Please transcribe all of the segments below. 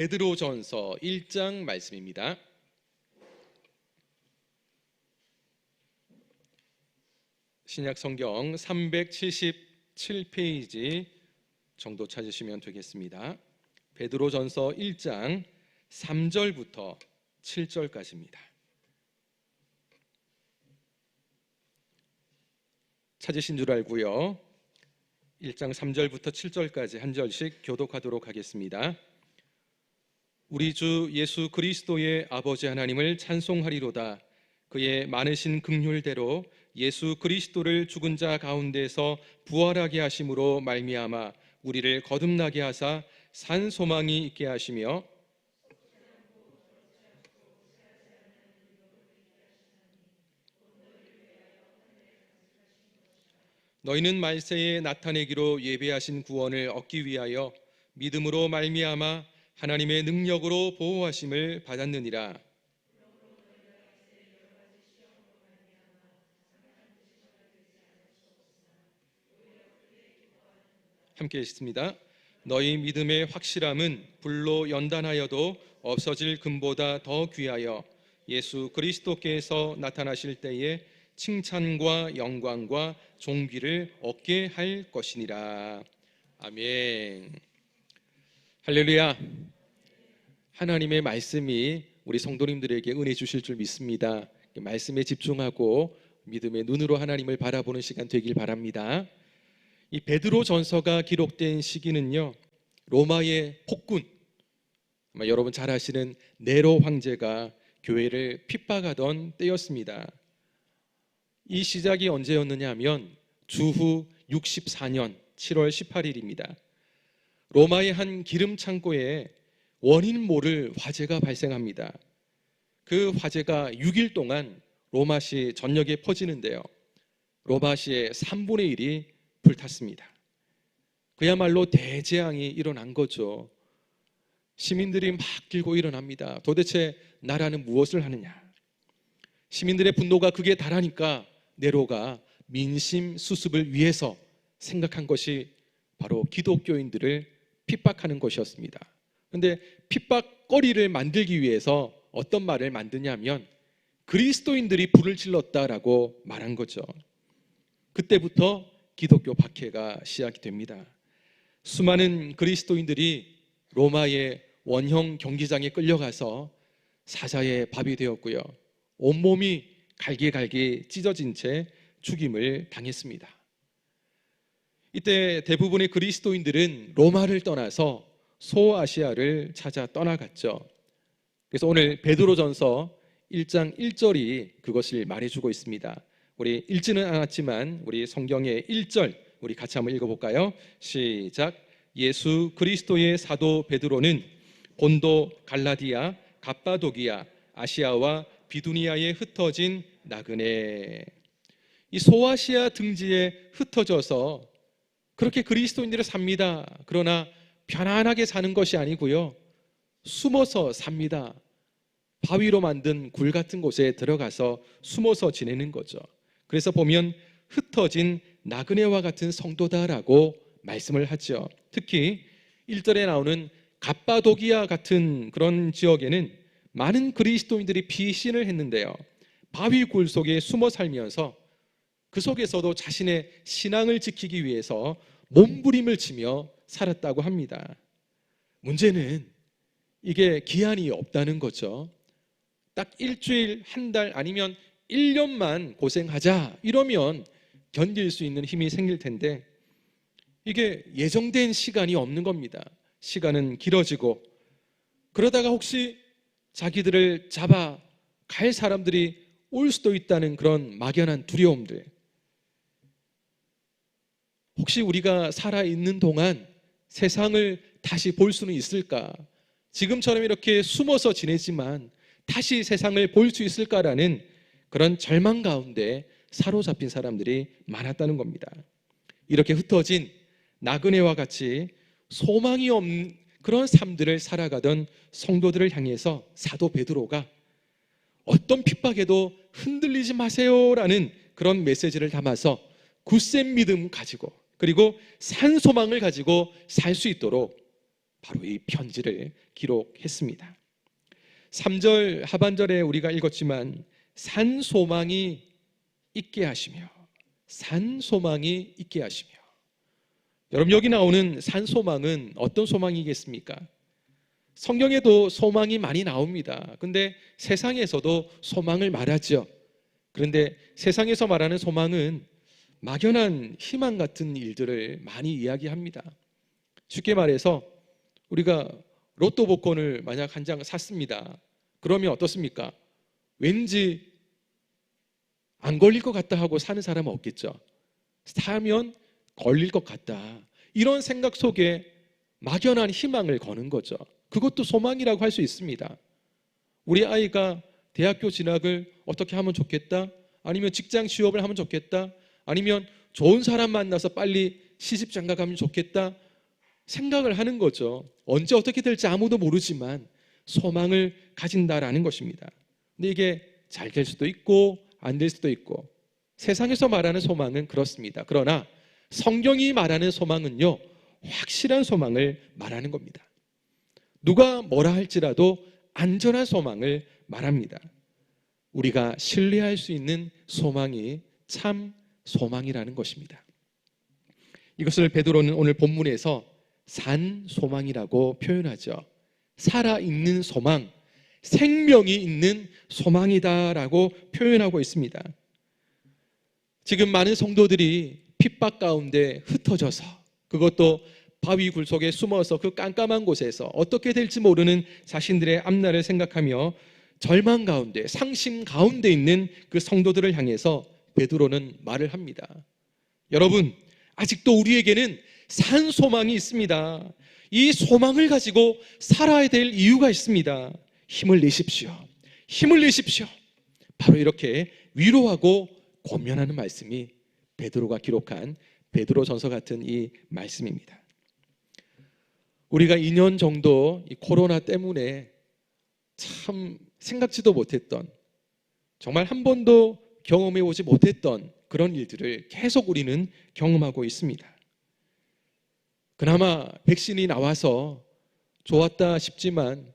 베드로전서 1장 말씀입니다. 신약 성경 377페이지 정도 찾으시면 되겠습니다. 베드로전서 1장 3절부터 7절까지입니다. 찾으신 줄 알고요. 1장 3절부터 7절까지 한 절씩 교독하도록 하겠습니다. 우리 주 예수 그리스도의 아버지 하나님을 찬송하리로다. 그의 많으신 긍휼대로 예수 그리스도를 죽은 자 가운데서 부활하게 하심으로 말미암아 우리를 거듭나게 하사 산 소망이 있게 하시며 너희는 말세에 나타내기로 예배하신 구원을 얻기 위하여 믿음으로 말미암아 하나님의 능력으로 보호하심을 받았느니라. 함께 읽습니다. 너희 믿음의 확실함은 불로 연단하여도 없어질 금보다 더 귀하여 예수 그리스도께서 나타나실 때에 칭찬과 영광과 존귀를 얻게 할 것이니라. 아멘. 할렐루야. 하나님의 말씀이 우리 성도님들에게 은혜 주실 줄 믿습니다. 말씀에 집중하고 믿음의 눈으로 하나님을 바라보는 시간 되길 바랍니다. 이 베드로 전서가 기록된 시기는요, 로마의 폭군, 아마 여러분 잘 아시는 네로 황제가 교회를 핍박하던 때였습니다. 이 시작이 언제였느냐 하면 주후 64년 7월 18일입니다. 로마의 한 기름 창고에 원인 모를 화재가 발생합니다. 그 화재가 6일 동안 로마시 전역에 퍼지는데요, 로마시의 3분의 1이 불탔습니다. 그야말로 대재앙이 일어난 거죠. 시민들이 막 들고 일어납니다. 도대체 나라는 무엇을 하느냐? 시민들의 분노가 극에 달하니까 네로가 민심 수습을 위해서 생각한 것이 바로 기독교인들을 핍박하는 것이었습니다. 그런데 핍박거리를 만들기 위해서 어떤 말을 만드냐면 그리스도인들이 불을 질렀다라고 말한 거죠. 그때부터 기독교 박해가 시작이 됩니다. 수많은 그리스도인들이 로마의 원형 경기장에 끌려가서 사자의 밥이 되었고요, 온몸이 갈기갈기 찢어진 채 죽임을 당했습니다. 이때 대부분의 그리스도인들은 로마를 떠나서 소아시아를 찾아 떠나갔죠. 그래서 오늘 베드로전서 1장 1절이 그것을 말해주고 있습니다. 우리 읽지는 않았지만 우리 성경의 1절 우리 같이 한번 읽어볼까요? 시작. 예수 그리스도의 사도 베드로는 본도, 갈라디아, 갑바도기아, 아시아와 비두니아에 흩어진 나그네. 이 소아시아 등지에 흩어져서 그렇게 그리스도인들을 삽니다. 그러나 편안하게 사는 것이 아니고요, 숨어서 삽니다. 바위로 만든 굴 같은 곳에 들어가서 숨어서 지내는 거죠. 그래서 보면 흩어진 나그네와 같은 성도다라고 말씀을 하죠. 특히 1절에 나오는 갑바도기아 같은 그런 지역에는 많은 그리스도인들이 피신을 했는데요, 바위 굴 속에 숨어 살면서 그 속에서도 자신의 신앙을 지키기 위해서 몸부림을 치며 살았다고 합니다. 문제는 이게 기한이 없다는 거죠. 딱 일주일, 한 달 아니면 1년만 고생하자 이러면 견딜 수 있는 힘이 생길 텐데 이게 예정된 시간이 없는 겁니다. 시간은 길어지고 그러다가 혹시 자기들을 잡아 갈 사람들이 올 수도 있다는 그런 막연한 두려움들, 혹시 우리가 살아있는 동안 세상을 다시 볼 수는 있을까? 지금처럼 이렇게 숨어서 지내지만 다시 세상을 볼 수 있을까라는 그런 절망 가운데 사로잡힌 사람들이 많았다는 겁니다. 이렇게 흩어진 나그네와 같이 소망이 없는 그런 삶들을 살아가던 성도들을 향해서 사도 베드로가 어떤 핍박에도 흔들리지 마세요라는 그런 메시지를 담아서 굳센 믿음 가지고 그리고 산 소망을 가지고 살 수 있도록 바로 이 편지를 기록했습니다. 3절 하반절에 우리가 읽었지만 산 소망이 있게 하시며, 산 소망이 있게 하시며. 여러분, 여기 나오는 산 소망은 어떤 소망이겠습니까? 성경에도 소망이 많이 나옵니다. 근데 세상에서도 소망을 말하죠. 그런데 세상에서 말하는 소망은 막연한 희망 같은 일들을 많이 이야기합니다. 쉽게 말해서 우리가 로또 복권을 만약 한 장 샀습니다. 그러면 어떻습니까? 왠지 안 걸릴 것 같다 하고 사는 사람은 없겠죠. 사면 걸릴 것 같다, 이런 생각 속에 막연한 희망을 거는 거죠. 그것도 소망이라고 할 수 있습니다. 우리 아이가 대학교 진학을 어떻게 하면 좋겠다, 아니면 직장 취업을 하면 좋겠다, 아니면 좋은 사람 만나서 빨리 시집 장가 가면 좋겠다 생각을 하는 거죠. 언제 어떻게 될지 아무도 모르지만 소망을 가진다라는 것입니다. 근데 이게 잘 될 수도 있고 안 될 수도 있고, 세상에서 말하는 소망은 그렇습니다. 그러나 성경이 말하는 소망은요, 확실한 소망을 말하는 겁니다. 누가 뭐라 할지라도 안전한 소망을 말합니다. 우리가 신뢰할 수 있는 소망이 참 소망이라는 것입니다. 이것을 베드로는 오늘 본문에서 산 소망이라고 표현하죠. 살아있는 소망, 생명이 있는 소망이다라고 표현하고 있습니다. 지금 많은 성도들이 핍박 가운데 흩어져서, 그것도 바위 굴 속에 숨어서 그 깜깜한 곳에서 어떻게 될지 모르는 자신들의 앞날을 생각하며 절망 가운데, 상심 가운데 있는 그 성도들을 향해서 베드로는 말을 합니다. 여러분, 아직도 우리에게는 산 소망이 있습니다. 이 소망을 가지고 살아야 될 이유가 있습니다. 힘을 내십시오. 힘을 내십시오. 바로 이렇게 위로하고 권면하는 말씀이 베드로가 기록한 베드로전서 같은 이 말씀입니다. 우리가 2년 정도 이 코로나 때문에 참 생각지도 못했던, 정말 한 번도 경험해 오지 못했던 그런 일들을 계속 우리는 경험하고 있습니다. 그나마 백신이 나와서 좋았다 싶지만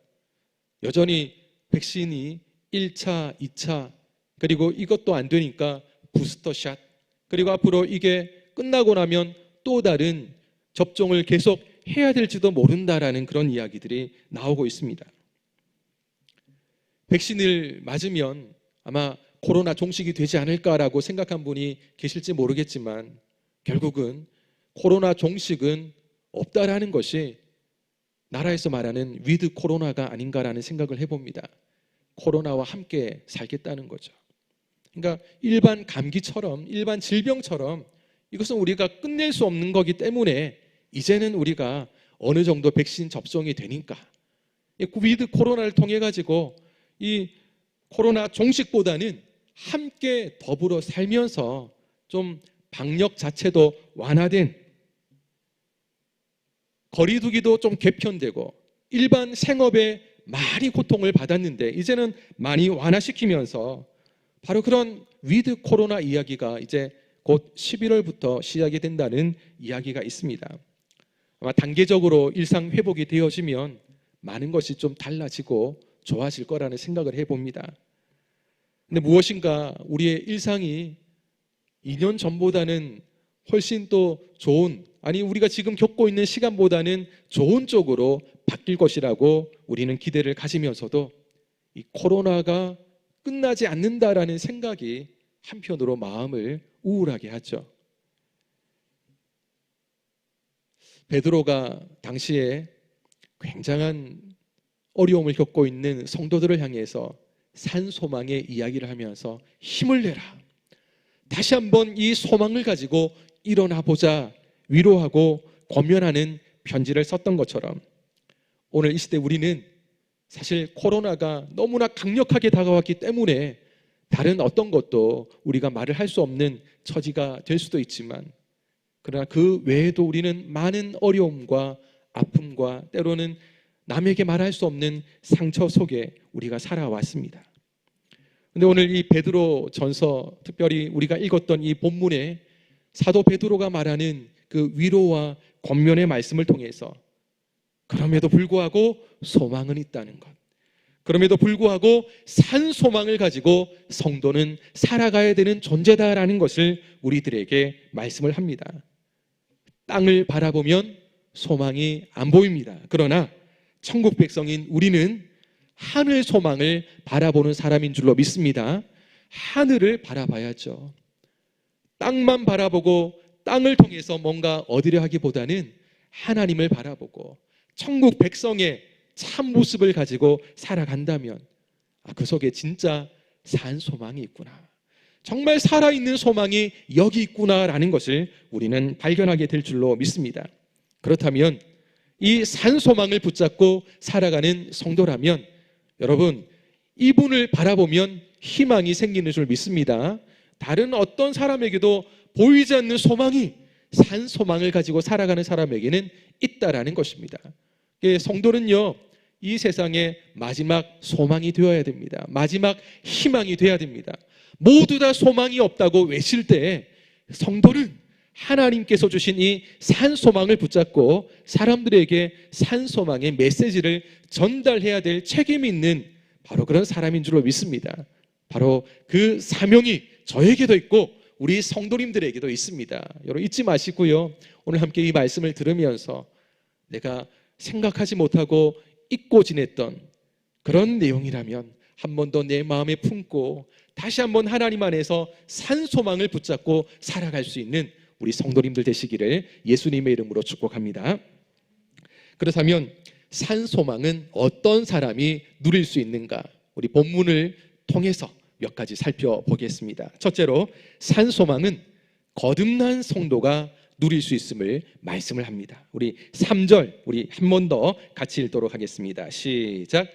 여전히 백신이 1차, 2차, 그리고 이것도 안 되니까 부스터샷, 그리고 앞으로 이게 끝나고 나면 또 다른 접종을 계속 해야 될지도 모른다라는 그런 이야기들이 나오고 있습니다. 백신을 맞으면 아마 코로나 종식이 되지 않을까라고 생각한 분이 계실지 모르겠지만, 결국은 코로나 종식은 없다라는 것이 나라에서 말하는 위드 코로나가 아닌가라는 생각을 해봅니다. 코로나와 함께 살겠다는 거죠. 그러니까 일반 감기처럼, 일반 질병처럼 이것은 우리가 끝낼 수 없는 거기 때문에 이제는 우리가 어느 정도 백신 접종이 되니까 위드 코로나를 통해 가지고 이 코로나 종식보다는 함께 더불어 살면서 좀 방역 자체도 완화된, 거리두기도 좀 개편되고 일반 생업에 많이 고통을 받았는데 이제는 많이 완화시키면서 바로 그런 위드 코로나 이야기가 이제 곧 11월부터 시작이 된다는 이야기가 있습니다. 아마 단계적으로 일상 회복이 되어지면 많은 것이 좀 달라지고 좋아질 거라는 생각을 해봅니다. 근데 무엇인가 우리의 일상이 2년 전보다는 훨씬 또 좋은, 아니 우리가 지금 겪고 있는 시간보다는 좋은 쪽으로 바뀔 것이라고 우리는 기대를 가지면서도 이 코로나가 끝나지 않는다라는 생각이 한편으로 마음을 우울하게 하죠. 베드로가 당시에 굉장한 어려움을 겪고 있는 성도들을 향해서 산 소망의 이야기를 하면서 힘을 내라, 다시 한번 이 소망을 가지고 일어나 보자, 위로하고 권면하는 편지를 썼던 것처럼 오늘 이 시대 우리는 사실 코로나가 너무나 강력하게 다가왔기 때문에 다른 어떤 것도 우리가 말을 할 수 없는 처지가 될 수도 있지만, 그러나 그 외에도 우리는 많은 어려움과 아픔과 때로는 남에게 말할 수 없는 상처 속에 우리가 살아왔습니다. 그런데 오늘 이 베드로 전서, 특별히 우리가 읽었던 이 본문에 사도 베드로가 말하는 그 위로와 권면의 말씀을 통해서 그럼에도 불구하고 소망은 있다는 것. 그럼에도 불구하고 산 소망을 가지고 성도는 살아가야 되는 존재다라는 것을 우리들에게 말씀을 합니다. 땅을 바라보면 소망이 안 보입니다. 그러나 천국 백성인 우리는 하늘 소망을 바라보는 사람인 줄로 믿습니다. 하늘을 바라봐야죠. 땅만 바라보고 땅을 통해서 뭔가 얻으려 하기보다는 하나님을 바라보고 천국 백성의 참 모습을 가지고 살아간다면 그 속에 진짜 산 소망이 있구나, 정말 살아있는 소망이 여기 있구나라는 것을 우리는 발견하게 될 줄로 믿습니다. 그렇다면 이 산 소망을 붙잡고 살아가는 성도라면 여러분, 이분을 바라보면 희망이 생기는 줄 믿습니다. 다른 어떤 사람에게도 보이지 않는 소망이 산 소망을 가지고 살아가는 사람에게는 있다라는 것입니다. 성도는요, 이 세상의 마지막 소망이 되어야 됩니다. 마지막 희망이 되어야 됩니다. 모두 다 소망이 없다고 외칠 때 성도는 하나님께서 주신 이 산 소망을 붙잡고 사람들에게 산 소망의 메시지를 전달해야 될 책임이 있는 바로 그런 사람인 줄로 믿습니다. 바로 그 사명이 저에게도 있고 우리 성도님들에게도 있습니다. 여러분 잊지 마시고요, 오늘 함께 이 말씀을 들으면서 내가 생각하지 못하고 잊고 지냈던 그런 내용이라면 한 번 더 내 마음에 품고 다시 한번 하나님 안에서 산 소망을 붙잡고 살아갈 수 있는 우리 성도님들 되시기를 예수님의 이름으로 축복합니다. 그렇다면 산 소망은 어떤 사람이 누릴 수 있는가? 우리 본문을 통해서 몇 가지 살펴보겠습니다. 첫째로 산 소망은 거듭난 성도가 누릴 수 있음을 말씀을 합니다. 우리 3절 우리 한 번 더 같이 읽도록 하겠습니다. 시작.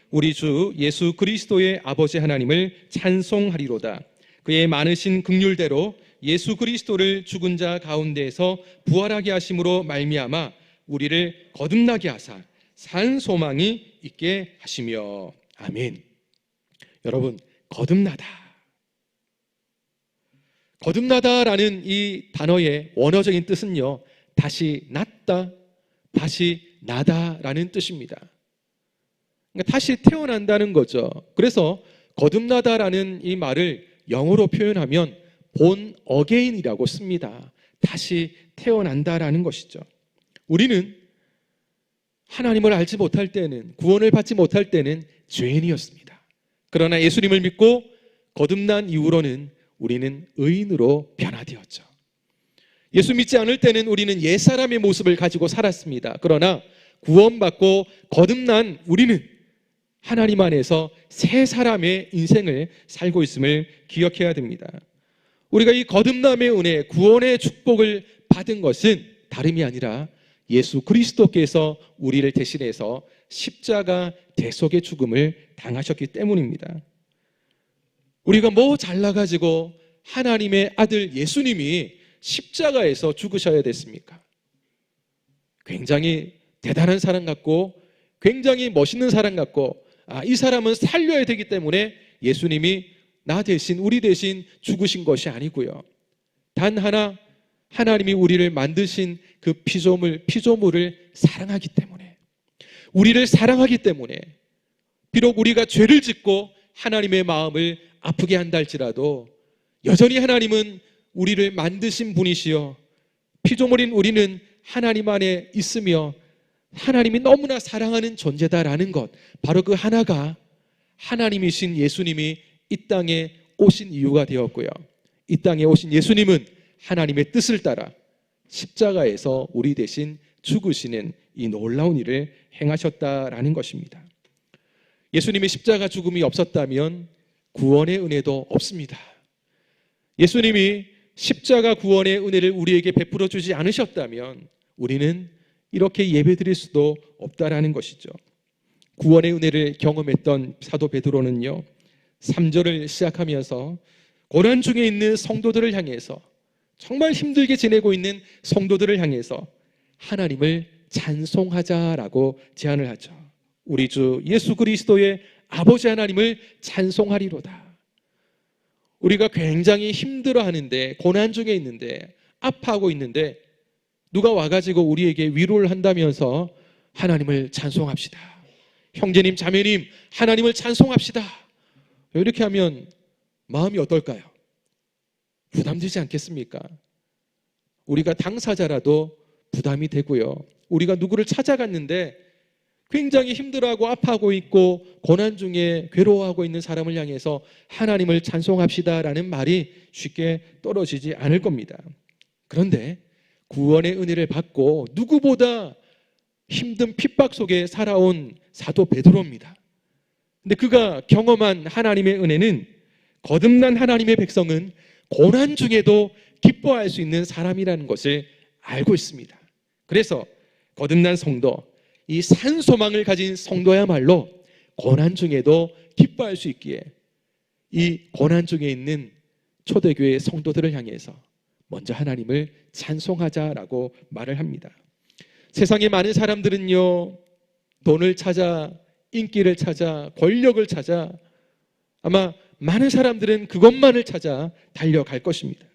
우리 주 예수 그리스도의 아버지 하나님을 찬송하리로다. 그의 많으신 긍휼대로 예수 그리스도를 죽은 자 가운데에서 부활하게 하심으로 말미암아 우리를 거듭나게 하사 산 소망이 있게 하시며. 아멘. 여러분, 거듭나다. 거듭나다라는 이 단어의 원어적인 뜻은요, 다시 낳다, 다시 나다라는 뜻입니다. 그러니까 다시 태어난다는 거죠. 그래서 거듭나다라는 이 말을 영어로 표현하면 본 어게인이라고 씁니다. 다시 태어난다라는 것이죠. 우리는 하나님을 알지 못할 때는, 구원을 받지 못할 때는 죄인이었습니다. 그러나 예수님을 믿고 거듭난 이후로는 우리는 의인으로 변화되었죠. 예수 믿지 않을 때는 우리는 옛사람의 모습을 가지고 살았습니다. 그러나 구원받고 거듭난 우리는 하나님 안에서 새 사람의 인생을 살고 있음을 기억해야 됩니다. 우리가 이 거듭남의 은혜, 구원의 축복을 받은 것은 다름이 아니라 예수 그리스도께서 우리를 대신해서 십자가 대속의 죽음을 당하셨기 때문입니다. 우리가 뭐 잘나가지고 하나님의 아들 예수님이 십자가에서 죽으셔야 됐습니까? 굉장히 대단한 사람 같고 굉장히 멋있는 사람 같고 이 사람은 살려야 되기 때문에 예수님이 나 대신, 우리 대신 죽으신 것이 아니고요, 단 하나 하나님이 우리를 만드신 그 피조물을 사랑하기 때문에, 우리를 사랑하기 때문에 비록 우리가 죄를 짓고 하나님의 마음을 아프게 한다 할지라도 여전히 하나님은 우리를 만드신 분이시여 피조물인 우리는 하나님 안에 있으며 하나님이 너무나 사랑하는 존재다라는 것, 바로 그 하나가 하나님이신 예수님이 이 땅에 오신 이유가 되었고요, 이 땅에 오신 예수님은 하나님의 뜻을 따라 십자가에서 우리 대신 죽으시는 이 놀라운 일을 행하셨다라는 것입니다. 예수님의 십자가 죽음이 없었다면 구원의 은혜도 없습니다. 예수님이 십자가 구원의 은혜를 우리에게 베풀어 주지 않으셨다면 우리는 이렇게 예배드릴 수도 없다라는 것이죠. 구원의 은혜를 경험했던 사도 베드로는요, 3절을 시작하면서 고난 중에 있는 성도들을 향해서, 정말 힘들게 지내고 있는 성도들을 향해서 하나님을 찬송하자라고 제안을 하죠. 우리 주 예수 그리스도의 아버지 하나님을 찬송하리로다. 우리가 굉장히 힘들어하는데, 고난 중에 있는데, 아파하고 있는데 누가 와가지고 우리에게 위로를 한다면서 하나님을 찬송합시다. 형제님, 자매님, 하나님을 찬송합시다. 이렇게 하면 마음이 어떨까요? 부담되지 않겠습니까? 우리가 당사자라도 부담이 되고요. 우리가 누구를 찾아갔는데 굉장히 힘들어하고 아파하고 있고 고난 중에 괴로워하고 있는 사람을 향해서 하나님을 찬송합시다라는 말이 쉽게 떨어지지 않을 겁니다. 그런데 구원의 은혜를 받고 누구보다 힘든 핍박 속에 살아온 사도 베드로입니다. 근데 그가 경험한 하나님의 은혜는, 거듭난 하나님의 백성은 고난 중에도 기뻐할 수 있는 사람이라는 것을 알고 있습니다. 그래서 거듭난 성도, 이 산소망을 가진 성도야말로 고난 중에도 기뻐할 수 있기에 이 고난 중에 있는 초대교회 성도들을 향해서 먼저 하나님을 찬송하자라고 말을 합니다. 세상에 많은 사람들은요, 돈을 찾아, 인기를 찾아, 권력을 찾아, 아마 많은 사람들은 그것만을 찾아 달려갈 것입니다.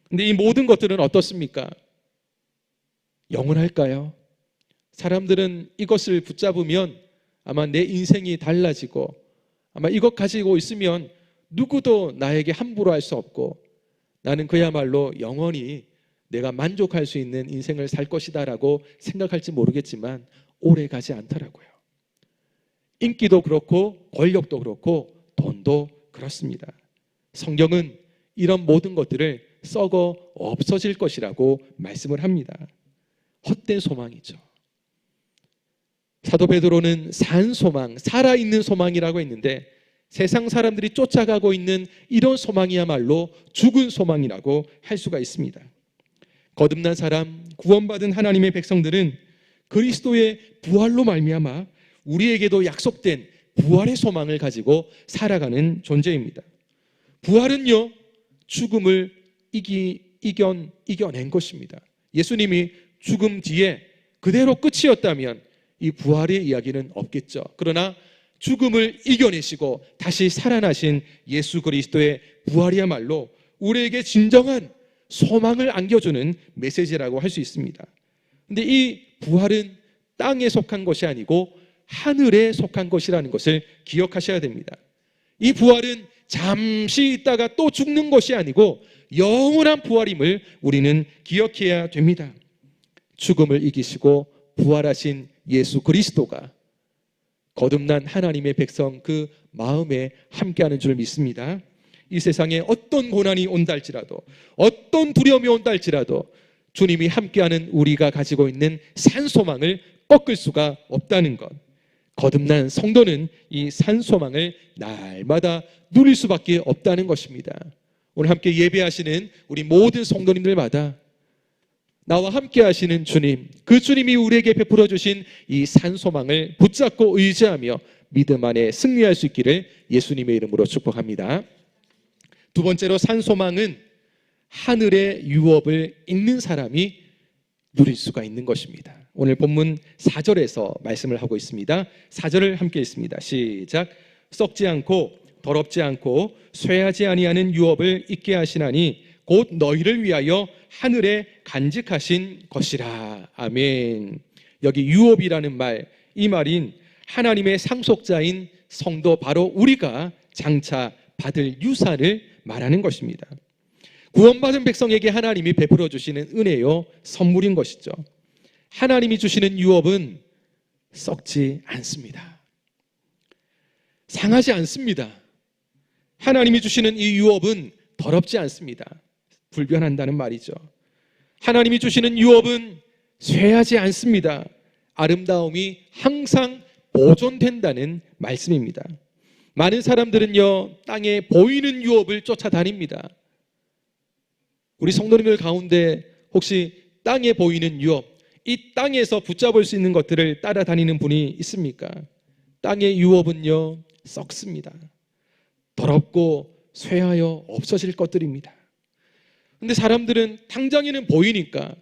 근데 이 모든 것들은 어떻습니까? 영원할까요? 사람들은 이것을 붙잡으면 아마 내 인생이 달라지고, 아마 이것 가지고 있으면 누구도 나에게 함부로 할 수 없고 나는 그야말로 영원히 내가 만족할 수 있는 인생을 살 것이다 라고 생각할지 모르겠지만 오래 가지 않더라고요. 인기도 그렇고 권력도 그렇고 돈도 그렇습니다. 성경은 이런 모든 것들을 썩어 없어질 것이라고 말씀을 합니다. 헛된 소망이죠. 사도 베드로는 산 소망, 살아있는 소망이라고 했는데 세상 사람들이 쫓아가고 있는 이런 소망이야말로 죽은 소망이라고 할 수가 있습니다. 거듭난 사람, 구원받은 하나님의 백성들은 그리스도의 부활로 말미암아 우리에게도 약속된 부활의 소망을 가지고 살아가는 존재입니다. 부활은요, 죽음을 이겨낸 것입니다. 예수님이 죽음 뒤에 그대로 끝이었다면 이 부활의 이야기는 없겠죠. 그러나 죽음을 이겨내시고 다시 살아나신 예수 그리스도의 부활이야말로 우리에게 진정한 소망을 안겨주는 메시지라고 할 수 있습니다. 그런데 이 부활은 땅에 속한 것이 아니고 하늘에 속한 것이라는 것을 기억하셔야 됩니다. 이 부활은 잠시 있다가 또 죽는 것이 아니고 영원한 부활임을 우리는 기억해야 됩니다. 죽음을 이기시고 부활하신 예수 그리스도가 거듭난 하나님의 백성 그 마음에 함께하는 줄 믿습니다. 이 세상에 어떤 고난이 온다 할지라도, 어떤 두려움이 온다 할지라도 주님이 함께하는 우리가 가지고 있는 산소망을 꺾을 수가 없다는 것, 거듭난 성도는 이 산소망을 날마다 누릴 수밖에 없다는 것입니다. 오늘 함께 예배하시는 우리 모든 성도님들마다 나와 함께 하시는 주님, 그 주님이 우리에게 베풀어 주신 이 산소망을 붙잡고 의지하며 믿음 안에 승리할 수 있기를 예수님의 이름으로 축복합니다. 두 번째로, 산소망은 하늘의 유업을 읽는 사람이 누릴 수가 있는 것입니다. 오늘 본문 4절에서 말씀을 하고 있습니다. 4절을 함께 읽습니다. 시작. 썩지 않고 더럽지 않고 쇠하지 아니하는 유업을 잊게 하시나니 곧 너희를 위하여 하늘에 간직하신 것이라. 아멘. 여기 유업이라는 말, 이 말인 하나님의 상속자인 성도, 바로 우리가 장차 받을 유산을 말하는 것입니다. 구원받은 백성에게 하나님이 베풀어 주시는 은혜요, 선물인 것이죠. 하나님이 주시는 유업은 썩지 않습니다. 상하지 않습니다. 하나님이 주시는 이 유업은 더럽지 않습니다. 불변한다는 말이죠. 하나님이 주시는 유업은 쇠하지 않습니다. 아름다움이 항상 보존된다는 말씀입니다. 많은 사람들은요, 땅에 보이는 유업을 쫓아다닙니다. 우리 성도님들 가운데 혹시 땅에 보이는 유업, 이 땅에서 붙잡을 수 있는 것들을 따라다니는 분이 있습니까? 땅의 유업은요, 썩습니다. 더럽고 쇠하여 없어질 것들입니다. 근데 사람들은 당장에는 보이니까,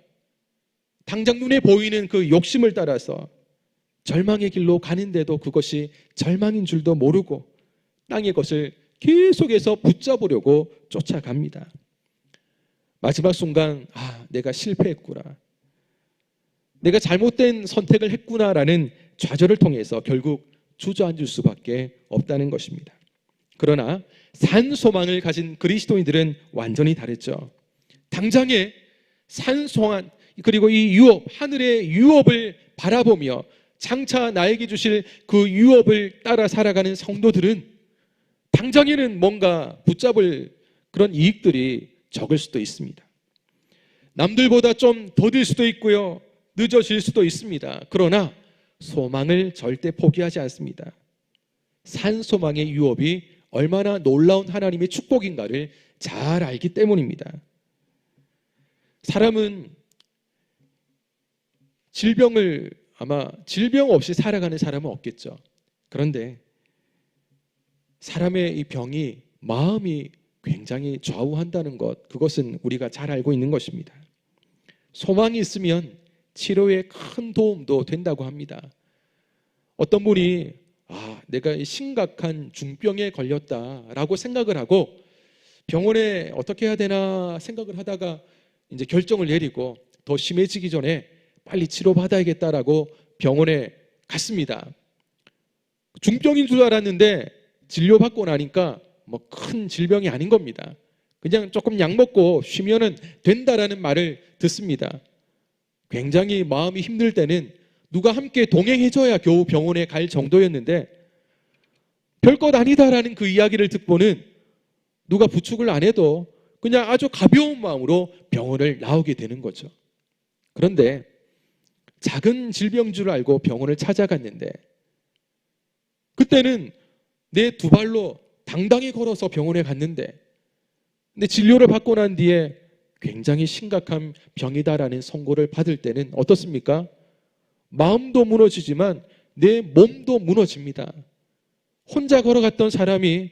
당장 눈에 보이는 그 욕심을 따라서 절망의 길로 가는데도 그것이 절망인 줄도 모르고 땅의 것을 계속해서 붙잡으려고 쫓아갑니다. 마지막 순간, 내가 실패했구나. 내가 잘못된 선택을 했구나라는 좌절을 통해서 결국 주저앉을 수밖에 없다는 것입니다. 그러나 산 소망을 가진 그리스도인들은 완전히 다르죠. 당장에 산 소망 그리고 이 유업, 하늘의 유업을 바라보며 장차 나에게 주실 그 유업을 따라 살아가는 성도들은 당장에는 뭔가 붙잡을 그런 이익들이 적을 수도 있습니다. 남들보다 좀 더딜 수도 있고요, 늦어질 수도 있습니다. 그러나 소망을 절대 포기하지 않습니다. 산 소망의 유업이 얼마나 놀라운 하나님의 축복인가를 잘 알기 때문입니다. 사람은 아마 질병 없이 살아가는 사람은 없겠죠. 그런데 사람의 이 병이 마음이 굉장히 좌우한다는 것, 그것은 우리가 잘 알고 있는 것입니다. 소망이 있으면 치료에 큰 도움도 된다고 합니다. 어떤 분이 내가 심각한 중병에 걸렸다라고 생각을 하고 병원에 어떻게 해야 되나 생각을 하다가 이제 결정을 내리고 더 심해지기 전에 빨리 치료받아야겠다라고 병원에 갔습니다. 중병인 줄 알았는데 진료받고 나니까 뭐 큰 질병이 아닌 겁니다. 그냥 조금 약 먹고 쉬면은 된다라는 말을 듣습니다. 굉장히 마음이 힘들 때는 누가 함께 동행해줘야 겨우 병원에 갈 정도였는데 별것 아니다라는 그 이야기를 듣고는 누가 부축을 안 해도 그냥 아주 가벼운 마음으로 병원을 나오게 되는 거죠. 그런데 작은 질병인 줄 알고 병원을 찾아갔는데 그때는 내 두 발로 당당히 걸어서 병원에 갔는데 근데 진료를 받고 난 뒤에 굉장히 심각한 병이다라는 선고를 받을 때는 어떻습니까? 마음도 무너지지만 내 몸도 무너집니다. 혼자 걸어갔던 사람이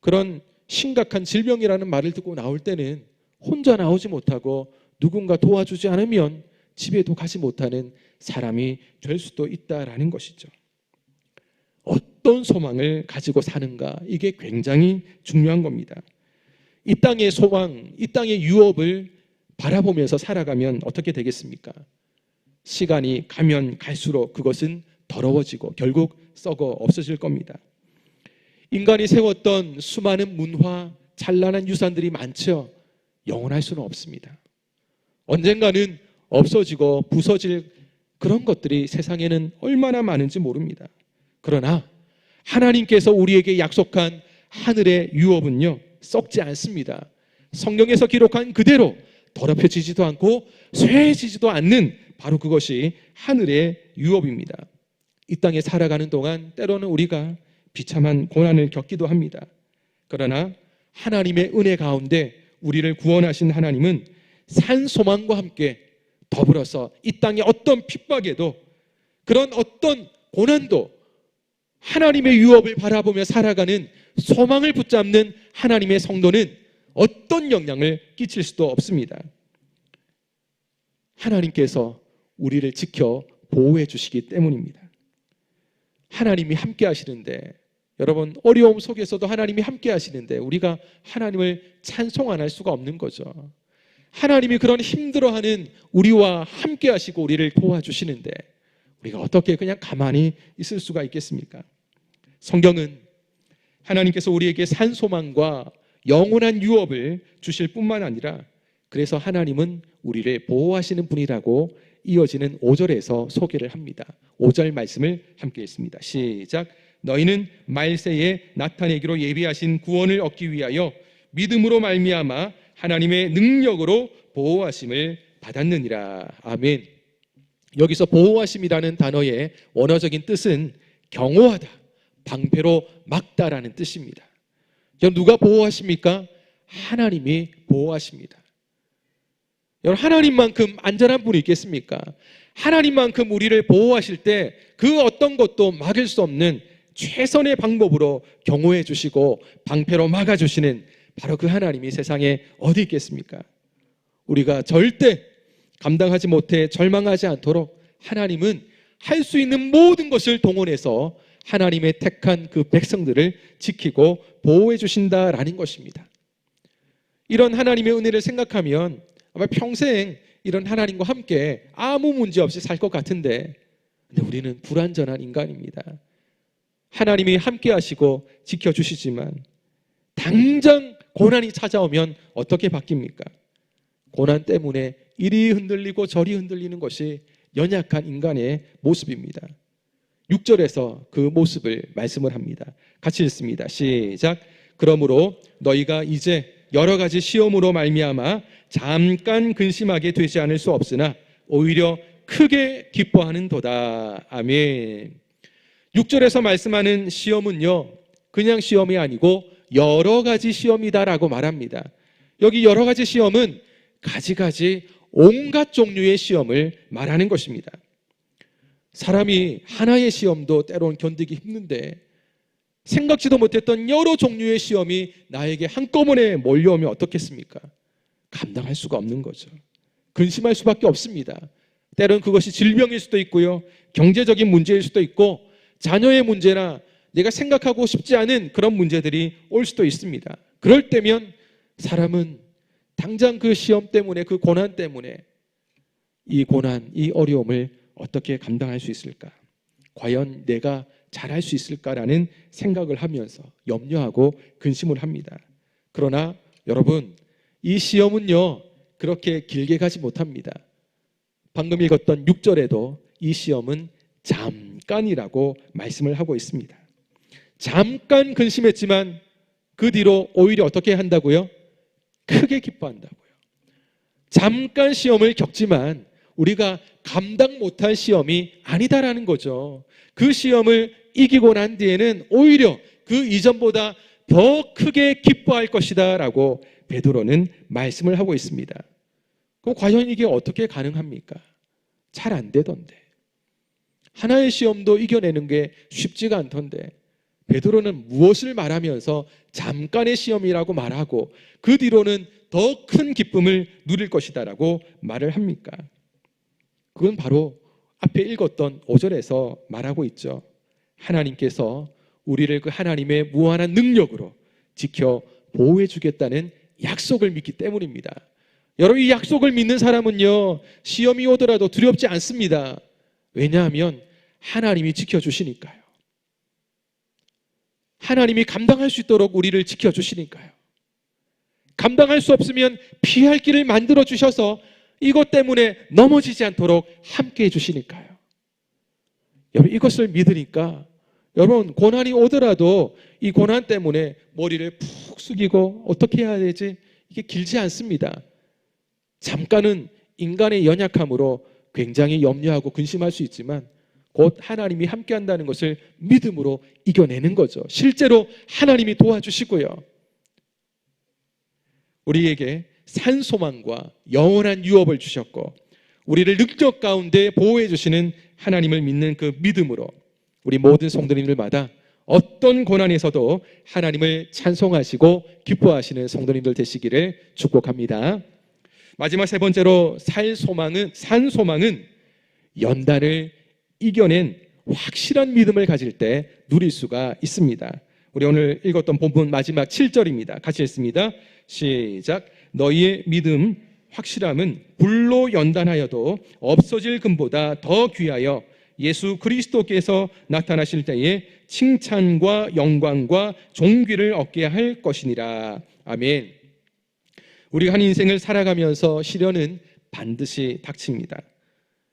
그런 심각한 질병이라는 말을 듣고 나올 때는 혼자 나오지 못하고 누군가 도와주지 않으면 집에도 가지 못하는 사람이 될 수도 있다라는 것이죠. 어떤 소망을 가지고 사는가, 이게 굉장히 중요한 겁니다. 이 땅의 소망, 이 땅의 유업을 바라보면서 살아가면 어떻게 되겠습니까? 시간이 가면 갈수록 그것은 더러워지고 결국 썩어 없어질 겁니다. 인간이 세웠던 수많은 문화, 찬란한 유산들이 많죠. 영원할 수는 없습니다. 언젠가는 없어지고 부서질 그런 것들이 세상에는 얼마나 많은지 모릅니다. 그러나 하나님께서 우리에게 약속한 하늘의 유업은요, 썩지 않습니다. 성경에서 기록한 그대로 더럽혀지지도 않고 쇠해지지도 않는 바로 그것이 하늘의 유업입니다. 이 땅에 살아가는 동안 때로는 우리가 비참한 고난을 겪기도 합니다. 그러나 하나님의 은혜 가운데 우리를 구원하신 하나님은 산 소망과 함께 더불어서 이 땅의 어떤 핍박에도 그런 어떤 고난도 하나님의 유업을 바라보며 살아가는 소망을 붙잡는 하나님의 성도는 어떤 영향을 끼칠 수도 없습니다. 하나님께서 우리를 지켜 보호해 주시기 때문입니다. 하나님이 함께 하시는데, 여러분 어려움 속에서도 하나님이 함께 하시는데 우리가 하나님을 찬송 안 할 수가 없는 거죠. 하나님이 그런 힘들어하는 우리와 함께 하시고 우리를 도와주시는데 우리가 어떻게 그냥 가만히 있을 수가 있겠습니까? 성경은 하나님께서 우리에게 산 소망과 영원한 유업을 주실 뿐만 아니라 그래서 하나님은 우리를 보호하시는 분이라고 이어지는 5절에서 소개를 합니다. 5절 말씀을 함께 읽습니다. 시작. 너희는 말세에 나타내기로 예비하신 구원을 얻기 위하여 믿음으로 말미암아 하나님의 능력으로 보호하심을 받았느니라. 아멘. 여기서 보호하심이라는 단어의 원어적인 뜻은 경호하다, 방패로 막다라는 뜻입니다. 누가 보호하십니까? 하나님이 보호하십니다. 여러분, 하나님만큼 안전한 분이 있겠습니까? 하나님만큼 우리를 보호하실 때 그 어떤 것도 막을 수 없는 최선의 방법으로 경호해 주시고 방패로 막아주시는 바로 그 하나님이 세상에 어디 있겠습니까? 우리가 절대 감당하지 못해 절망하지 않도록 하나님은 할 수 있는 모든 것을 동원해서 하나님의 택한 그 백성들을 지키고 보호해 주신다라는 것입니다. 이런 하나님의 은혜를 생각하면 아마 평생 이런 하나님과 함께 아무 문제 없이 살 것 같은데, 근데 우리는 불완전한 인간입니다. 하나님이 함께 하시고 지켜주시지만 당장 고난이 찾아오면 어떻게 바뀝니까? 고난 때문에 이리 흔들리고 저리 흔들리는 것이 연약한 인간의 모습입니다. 6절에서 그 모습을 말씀을 합니다. 같이 읽습니다. 시작. 그러므로 너희가 이제 여러 가지 시험으로 말미암아 잠깐 근심하게 되지 않을 수 없으나 오히려 크게 기뻐하는도다. 아멘. 6절에서 말씀하는 시험은요, 그냥 시험이 아니고 여러 가지 시험이다라고 말합니다. 여기 여러 가지 시험은 가지가지 온갖 종류의 시험을 말하는 것입니다. 사람이 하나의 시험도 때론 견디기 힘든데 생각지도 못했던 여러 종류의 시험이 나에게 한꺼번에 몰려오면 어떻겠습니까? 감당할 수가 없는 거죠. 근심할 수밖에 없습니다. 때론 그것이 질병일 수도 있고요, 경제적인 문제일 수도 있고, 자녀의 문제나 내가 생각하고 싶지 않은 그런 문제들이 올 수도 있습니다. 그럴 때면 사람은 당장 그 시험 때문에, 그 고난 때문에 이 고난, 이 어려움을 어떻게 감당할 수 있을까? 과연 내가 잘할 수 있을까라는 생각을 하면서 염려하고 근심을 합니다. 그러나 여러분, 이 시험은요, 그렇게 길게 가지 못합니다. 방금 읽었던 6절에도 이 시험은 잠깐이라고 말씀을 하고 있습니다. 잠깐 근심했지만 그 뒤로 오히려 어떻게 한다고요? 크게 기뻐한다고요. 잠깐 시험을 겪지만 우리가 감당 못할 시험이 아니다라는 거죠. 그 시험을 이기고 난 뒤에는 오히려 그 이전보다 더 크게 기뻐할 것이다 라고 베드로는 말씀을 하고 있습니다. 그럼 과연 이게 어떻게 가능합니까? 잘 안 되던데. 하나의 시험도 이겨내는 게 쉽지가 않던데 베드로는 무엇을 말하면서 잠깐의 시험이라고 말하고 그 뒤로는 더 큰 기쁨을 누릴 것이다라고 말을 합니까? 그건 바로 앞에 읽었던 5절에서 말하고 있죠. 하나님께서 우리를 그 하나님의 무한한 능력으로 지켜 보호해 주겠다는 약속을 믿기 때문입니다. 여러분, 이 약속을 믿는 사람은요, 시험이 오더라도 두렵지 않습니다. 왜냐하면 하나님이 지켜주시니까요. 하나님이 감당할 수 있도록 우리를 지켜주시니까요. 감당할 수 없으면 피할 길을 만들어 주셔서 이것 때문에 넘어지지 않도록 함께 해주시니까요. 여러분, 이것을 믿으니까 여러분, 고난이 오더라도 이 고난 때문에 머리를 푹 숙이고 어떻게 해야 되지? 이게 길지 않습니다. 잠깐은 인간의 연약함으로 굉장히 염려하고 근심할 수 있지만 곧 하나님이 함께 한다는 것을 믿음으로 이겨내는 거죠. 실제로 하나님이 도와주시고요, 우리에게 산 소망과 영원한 유업을 주셨고 우리를 능력 가운데 보호해 주시는 하나님을 믿는 그 믿음으로 우리 모든 성도님들마다 어떤 고난에서도 하나님을 찬송하시고 기뻐하시는 성도님들 되시기를 축복합니다. 마지막 세 번째로 산 소망은 연단을 이겨낸 확실한 믿음을 가질 때 누릴 수가 있습니다. 우리 오늘 읽었던 본문 마지막 7절입니다. 같이 읽습니다. 시작. 너희의 믿음 확실함은 불로 연단하여도 없어질 금보다 더 귀하여 예수 그리스도께서 나타나실 때에 칭찬과 영광과 존귀를 얻게 할 것이니라. 아멘. 우리가 한 인생을 살아가면서 시련은 반드시 닥칩니다.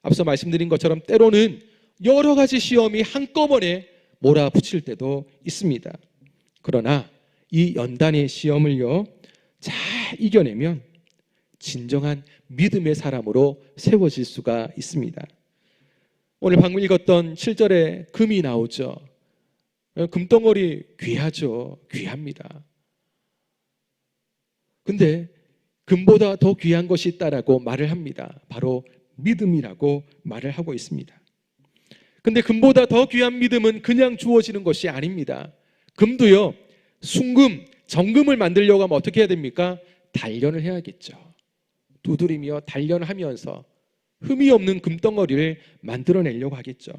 앞서 말씀드린 것처럼 때로는 여러 가지 시험이 한꺼번에 몰아붙일 때도 있습니다. 그러나 이 연단의 시험을요, 잘 이겨내면 진정한 믿음의 사람으로 세워질 수가 있습니다. 오늘 방금 읽었던 7절에 금이 나오죠. 금덩어리 귀하죠. 귀합니다. 근데 금보다 더 귀한 것이 있다라고 말을 합니다. 바로 믿음이라고 말을 하고 있습니다. 근데 금보다 더 귀한 믿음은 그냥 주어지는 것이 아닙니다. 금도요, 순금, 정금을 만들려고 하면 어떻게 해야 됩니까? 단련을 해야겠죠. 두드리며 단련하면서 흠이 없는 금덩어리를 만들어내려고 하겠죠.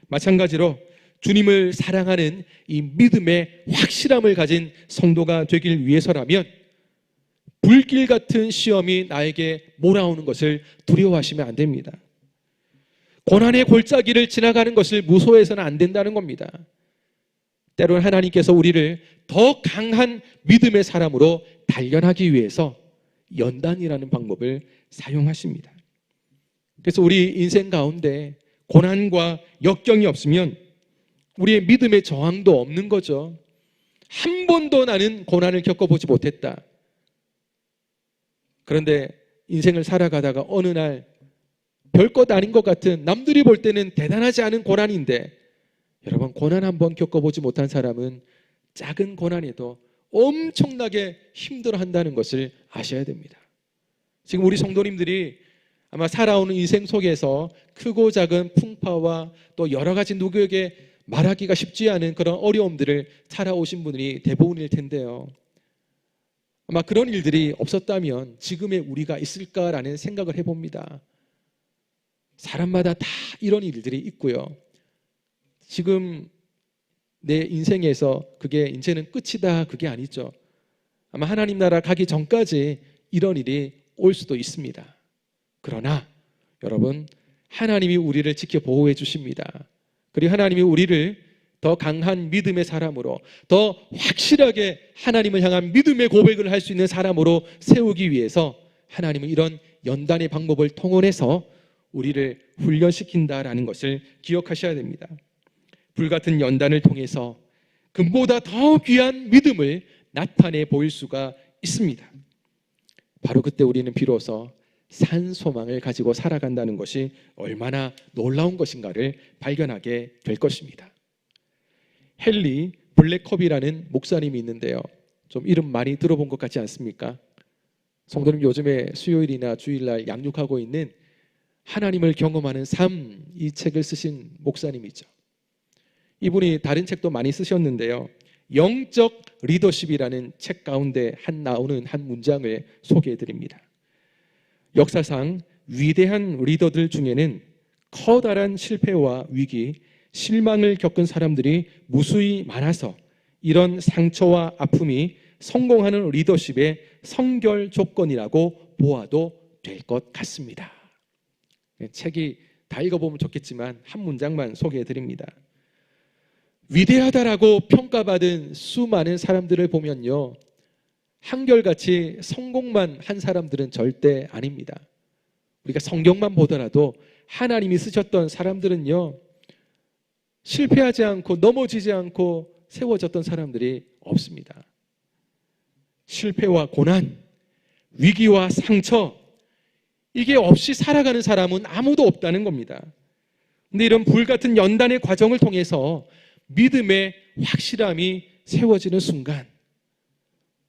마찬가지로 주님을 사랑하는 이 믿음의 확실함을 가진 성도가 되길 위해서라면 불길 같은 시험이 나에게 몰아오는 것을 두려워하시면 안 됩니다. 고난의 골짜기를 지나가는 것을 무서워해서는 안 된다는 겁니다. 때로는 하나님께서 우리를 더 강한 믿음의 사람으로 단련하기 위해서 연단이라는 방법을 사용하십니다. 그래서 우리 인생 가운데 고난과 역경이 없으면 우리의 믿음의 저항도 없는 거죠. 한 번도 나는 고난을 겪어보지 못했다. 그런데 인생을 살아가다가 어느 날 별것 아닌 것 같은, 남들이 볼 때는 대단하지 않은 고난인데, 여러분, 고난 한번 겪어보지 못한 사람은 작은 고난에도 엄청나게 힘들어한다는 것을 아셔야 됩니다. 지금 우리 성도님들이 아마 살아오는 인생 속에서 크고 작은 풍파와 또 여러 가지 누구에게 말하기가 쉽지 않은 그런 어려움들을 살아오신 분들이 대부분일 텐데요. 아마 그런 일들이 없었다면 지금의 우리가 있을까라는 생각을 해봅니다. 사람마다 다 이런 일들이 있고요. 지금 내 인생에서 그게 이제는 끝이다, 그게 아니죠. 아마 하나님 나라 가기 전까지 이런 일이 올 수도 있습니다. 그러나 여러분, 하나님이 우리를 지켜 보호해 주십니다. 그리고 하나님이 우리를 더 강한 믿음의 사람으로, 더 확실하게 하나님을 향한 믿음의 고백을 할 수 있는 사람으로 세우기 위해서 하나님은 이런 연단의 방법을 통원해서 우리를 훈련시킨다라는 것을 기억하셔야 됩니다. 불같은 연단을 통해서 금보다 더 귀한 믿음을 나타내 보일 수가 있습니다. 바로 그때 우리는 비로소 산 소망을 가지고 살아간다는 것이 얼마나 놀라운 것인가를 발견하게 될 것입니다. 헨리 블랙컵이라는 목사님이 있는데요. 좀 이름 많이 들어본 것 같지 않습니까? 성도님, 요즘에 수요일이나 주일날 양육하고 있는 하나님을 경험하는 삶, 이 책을 쓰신 목사님이죠. 이분이 다른 책도 많이 쓰셨는데요. 영적 리더십이라는 책 가운데 나오는 한 문장을 소개해 드립니다. 역사상 위대한 리더들 중에는 커다란 실패와 위기, 실망을 겪은 사람들이 무수히 많아서 이런 상처와 아픔이 성공하는 리더십의 선결 조건이라고 보아도 될 것 같습니다. 책이 다 읽어보면 좋겠지만 한 문장만 소개해 드립니다. 위대하다라고 평가받은 수많은 사람들을 보면요, 한결같이 성공만 한 사람들은 절대 아닙니다. 우리가 성경만 보더라도 하나님이 쓰셨던 사람들은요, 실패하지 않고 넘어지지 않고 세워졌던 사람들이 없습니다. 실패와 고난, 위기와 상처, 이게 없이 살아가는 사람은 아무도 없다는 겁니다. 근데 이런 불같은 연단의 과정을 통해서 믿음의 확실함이 세워지는 순간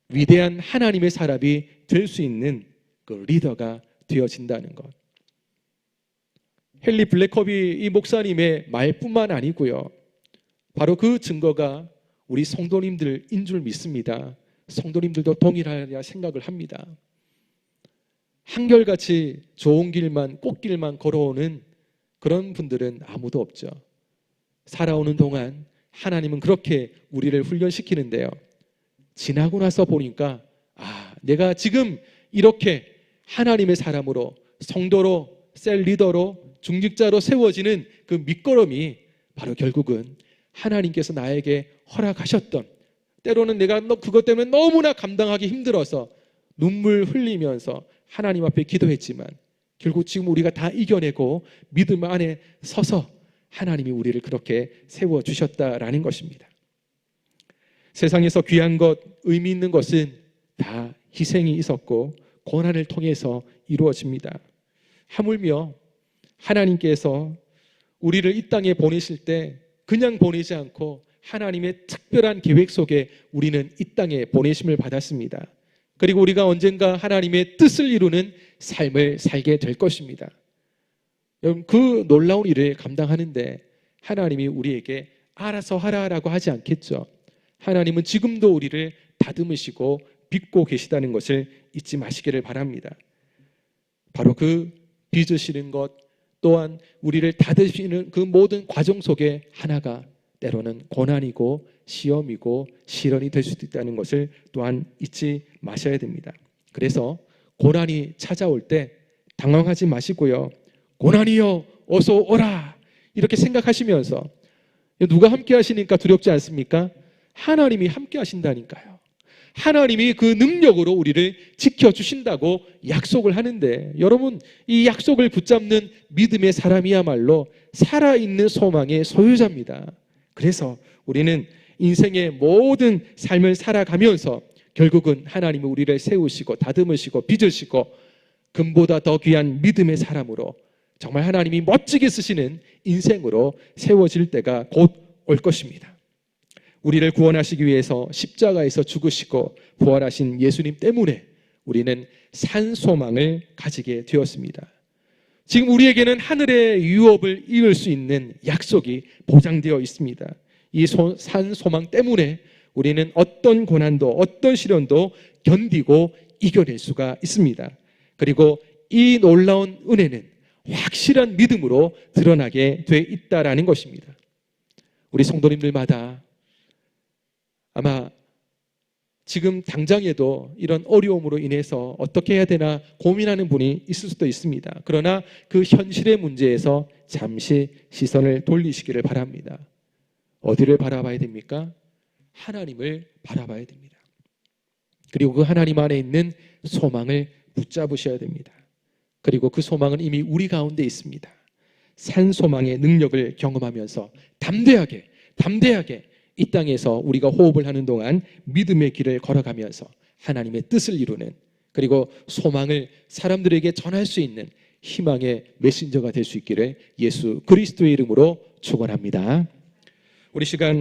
위대한 하나님의 사람이 될 수 있는 그 리더가 되어진다는 것. 헨리 블랙컵이 이 목사님의 말뿐만 아니고요, 바로 그 증거가 우리 성도님들인 줄 믿습니다. 성도님들도 동일하리라 생각을 합니다. 한결같이 좋은 길만, 꽃길만 걸어오는 그런 분들은 아무도 없죠. 살아오는 동안 하나님은 그렇게 우리를 훈련시키는데요, 지나고 나서 보니까 내가 지금 이렇게 하나님의 사람으로, 성도로, 셀 리더로, 중직자로 세워지는 그 밑거름이 바로 결국은 하나님께서 나에게 허락하셨던, 때로는 내가 그것 때문에 너무나 감당하기 힘들어서 눈물 흘리면서 하나님 앞에 기도했지만 결국 지금 우리가 다 이겨내고 믿음 안에 서서 하나님이 우리를 그렇게 세워주셨다라는 것입니다. 세상에서 귀한 것, 의미 있는 것은 다 희생이 있었고 고난을 통해서 이루어집니다. 하물며 하나님께서 우리를 이 땅에 보내실 때 그냥 보내지 않고 하나님의 특별한 계획 속에 우리는 이 땅에 보내심을 받았습니다. 그리고 우리가 언젠가 하나님의 뜻을 이루는 삶을 살게 될 것입니다. 여러분, 그 놀라운 일을 감당하는데 하나님이 우리에게 알아서 하라라고 하지 않겠죠. 하나님은 지금도 우리를 다듬으시고 빚고 계시다는 것을 잊지 마시기를 바랍니다. 바로 그 빚으시는 것, 또한 우리를 다듬으시는 그 모든 과정 속에 하나가 때로는 고난이고 시험이고 시련이 될 수도 있다는 것을 또한 잊지 마셔야 됩니다. 그래서 고난이 찾아올 때 당황하지 마시고요. 고난이여 어서 오라 이렇게 생각하시면서, 누가 함께 하시니까 두렵지 않습니까? 하나님이 함께 하신다니까요. 하나님이 그 능력으로 우리를 지켜주신다고 약속을 하는데, 여러분 이 약속을 붙잡는 믿음의 사람이야말로 살아있는 소망의 소유자입니다. 그래서 우리는 인생의 모든 삶을 살아가면서 결국은 하나님이 우리를 세우시고 다듬으시고 빚으시고 금보다 더 귀한 믿음의 사람으로, 정말 하나님이 멋지게 쓰시는 인생으로 세워질 때가 곧 올 것입니다. 우리를 구원하시기 위해서 십자가에서 죽으시고 부활하신 예수님 때문에 우리는 산 소망을 가지게 되었습니다. 지금 우리에게는 하늘의 유업을 이을 수 있는 약속이 보장되어 있습니다. 이 산 소망 때문에 우리는 어떤 고난도 어떤 시련도 견디고 이겨낼 수가 있습니다. 그리고 이 놀라운 은혜는 확실한 믿음으로 드러나게 돼 있다라는 것입니다. 우리 성도님들마다 아마 지금 당장에도 이런 어려움으로 인해서 어떻게 해야 되나 고민하는 분이 있을 수도 있습니다. 그러나 그 현실의 문제에서 잠시 시선을 돌리시기를 바랍니다. 어디를 바라봐야 됩니까? 하나님을 바라봐야 됩니다. 그리고 그 하나님 안에 있는 소망을 붙잡으셔야 됩니다. 그리고 그 소망은 이미 우리 가운데 있습니다. 산 소망의 능력을 경험하면서 담대하게 이 땅에서 우리가 호흡을 하는 동안 믿음의 길을 걸어가면서 하나님의 뜻을 이루는, 그리고 소망을 사람들에게 전할 수 있는 희망의 메신저가 될 수 있기를 예수 그리스도의 이름으로 축원합니다. 우리 시간